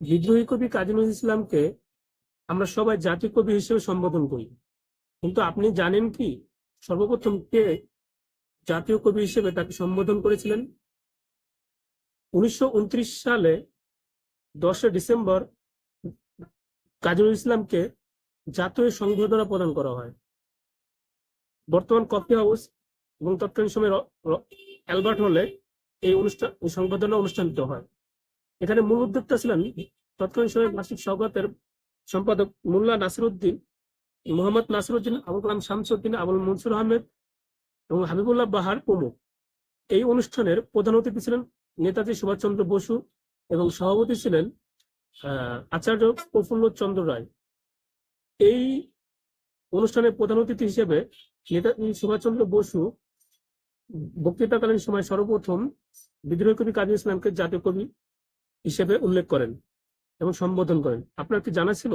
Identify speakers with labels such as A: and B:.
A: বিদ্রোহী কবি কাজী নজরুল ইসলামকে আমরা সবাই জাতীয় কবি হিসেবে সম্বোধন করি, কিন্তু আপনি জানেন কি সর্বপ্রথম কে জাতীয় কবি হিসেবে তাকে সম্বোধন করেছিলেন? 1929 সালে 10 ডিসেম্বর কাজী নজরুল ইসলামকে জাতীয় সংবর্ধনা প্রদান করা হয়। বর্তমান কফি হাউস এবং তৎকালীন সময় অ্যালবার্ট হলে এই সংবর্ধনা অনুষ্ঠিত হয়। এখানে মূল উদ্যোক্তা ছিলেন তৎকালীন সময় মাসিক সওগাতের সম্পাদক মোল্লা নাসিরউদ্দিন, মোহাম্মদ নাসিরউদ্দিন, আবুল কালাম শামসুদ্দিন, আবুল মনসুর আহমেদ এবং হাবিবুল্লাহ বাহার প্রমুখ। এই অনুষ্ঠানের প্রধান অতিথি ছিলেন নেতাজি সুভাষচন্দ্র বসু এবং সভাপতি ছিলেন আচার্য প্রফুল্ল চন্দ্র রায়। এই অনুষ্ঠানের প্রধান অতিথি হিসেবে নেতাজি সুভাষচন্দ্র বসু বক্তৃতাকালীন সময় সর্বপ্রথম বিদ্রোহী কবি কাজী ইসলামকে জাতীয় কবি হিসেবে উল্লেখ করেন এবং সম্বোধন করেন। আপনার কি জানা ছিল?